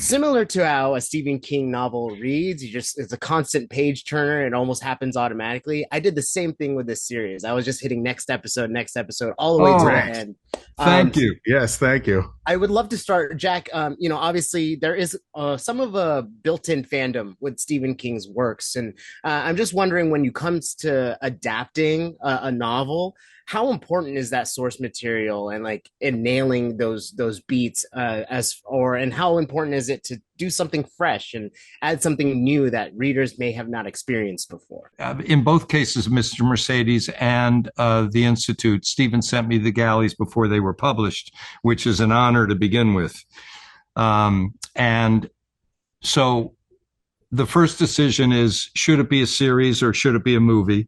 Similar to how a Stephen King novel reads, it's a constant page turner. It almost happens automatically. I did the same thing with this series. I was just hitting next episode, all the way to the Oh, Great. end. Um, thank you. Yes, thank you. I would love to start, Jack. Obviously there is some of a built-in fandom with Stephen King's works, and I'm just wondering when it comes to adapting a novel, how important is that source material and like in nailing those beats and how important is it to do something fresh and add something new that readers may have not experienced before? In both cases, Mr. Mercedes and the Institute, Stephen sent me the galleys before they were published, which is an honor to begin with. And so the first decision is, should it be a series or should it be a movie?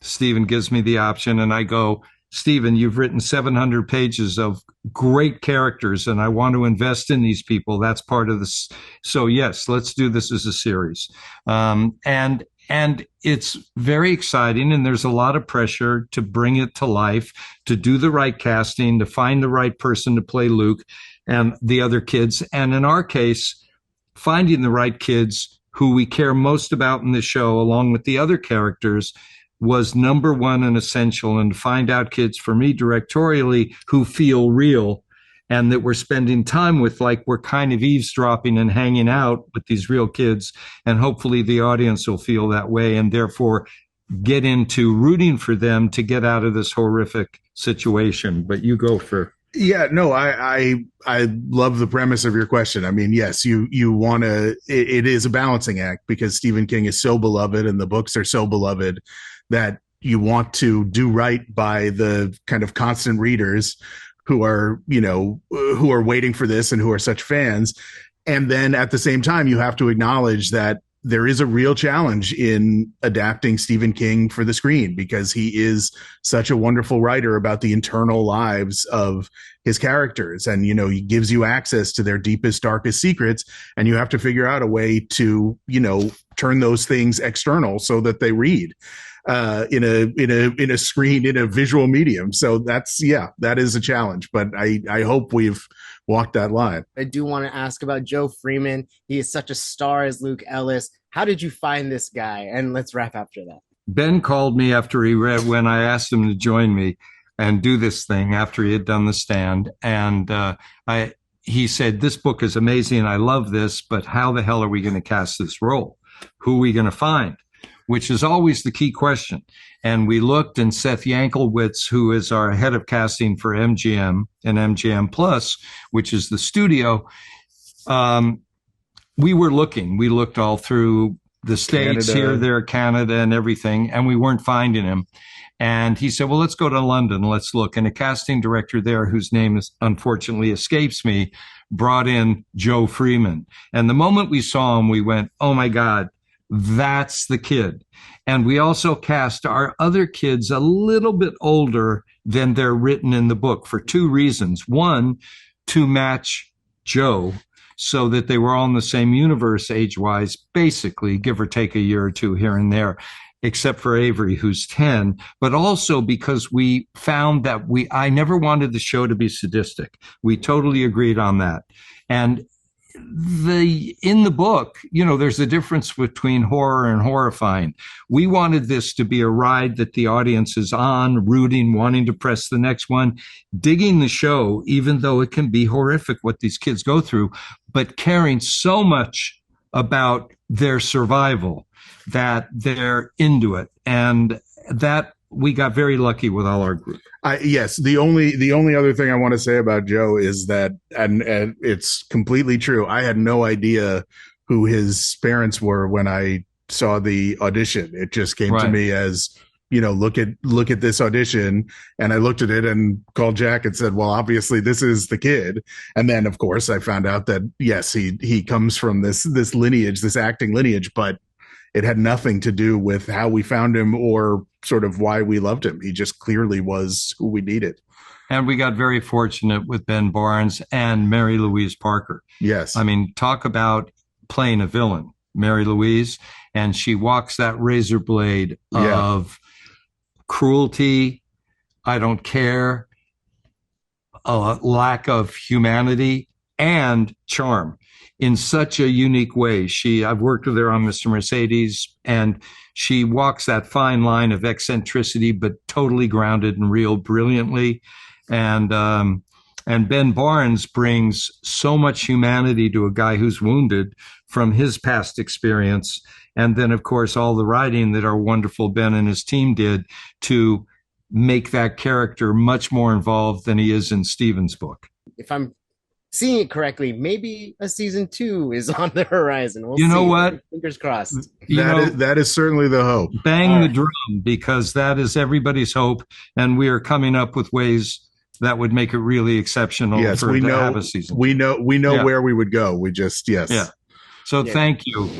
Stephen gives me the option, and I go, Stephen, you've written 700 pages of great characters, and I want to invest in these people. That's part of this. So yes, let's do this as a series. And it's very exciting, and there's a lot of pressure to bring it to life, to do the right casting, to find the right person to play Luke and the other kids. And in our case, finding the right kids who we care most about in the show, along with the other characters, was number one and essential. And to find out kids for me directorially who feel real and that we're spending time with, like we're kind of eavesdropping and hanging out with these real kids. And hopefully the audience will feel that way and therefore get into rooting for them to get out of this horrific situation. But you go for. Yeah, no, I love the premise of your question. I mean, yes, you want to. It is a balancing act because Stephen King is so beloved and the books are so beloved that you want to do right by the kind of constant readers who are, who are waiting for this and who are such fans. And then at the same time, you have to acknowledge that there is a real challenge in adapting Stephen King for the screen because he is such a wonderful writer about the internal lives of his characters. And, he gives you access to their deepest, darkest secrets. And you have to figure out a way to, turn those things external so that they read in a visual medium. So that is a challenge, but I hope we've walked that line. I do want to ask about Joe Freeman. He is such a star as Luke Ellis. How did you find this guy? And let's wrap after that. Ben called me after he read, when I asked him to join me and do this thing after he had done The Stand. And he said, this book is amazing. I love this, but how the hell are we going to cast this role? Who are we going to find? Which is always the key question. And we looked, and Seth Yanklowitz, who is our head of casting for MGM and MGM Plus, which is the studio, we were looking. We looked all through the States, Canada, here, there, Canada, and everything, and we weren't finding him. And he said, well, let's go to London. Let's look. And a casting director there, whose name unfortunately escapes me, brought in Joe Freeman. And the moment we saw him, we went, oh, my God, that's the kid. And we also cast our other kids a little bit older than they're written in the book for two reasons. One, to match Joe so that they were all in the same universe age-wise, basically, give or take a year or two here and there, except for Avery, who's 10, but also because we found that I never wanted the show to be sadistic. We totally agreed on that. And in the book, there's a difference between horror and horrifying. We wanted this to be a ride that the audience is on, rooting, wanting to press the next one, digging the show, even though it can be horrific what these kids go through, but caring so much about their survival that they're into it. And that we got very lucky with all our group. Yes. The only other thing I want to say about Joe is that, and it's completely true, I had no idea who his parents were when I saw the audition. It just came to me as, look at this audition. And I looked at it and called Jack and said, well, obviously this is the kid. And then of course I found out that yes, he comes from this lineage, this acting lineage, but it had nothing to do with how we found him or sort of why we loved him. He just clearly was who we needed. And we got very fortunate with Ben Barnes and Mary Louise Parker. Yes. I mean, talk about playing a villain, Mary Louise. And she walks that razor blade of cruelty, I don't care, a lack of humanity, and charm in such a unique way. I've worked with her on Mr. Mercedes, and she walks that fine line of eccentricity, but totally grounded and real brilliantly. And Ben Barnes brings so much humanity to a guy who's wounded from his past experience. And then, of course, all the writing that our wonderful Ben and his team did to make that character much more involved than he is in Stephen's book. If I'm seeing it correctly, maybe a season 2 is on the horizon. We'll you know see. what? Fingers crossed. That is certainly the hope. Bang the drum, because that is everybody's hope. And we are coming up with ways that would make it really exceptional yes, to have a season. We know where we would go. We just, yes. Yeah. So thank you.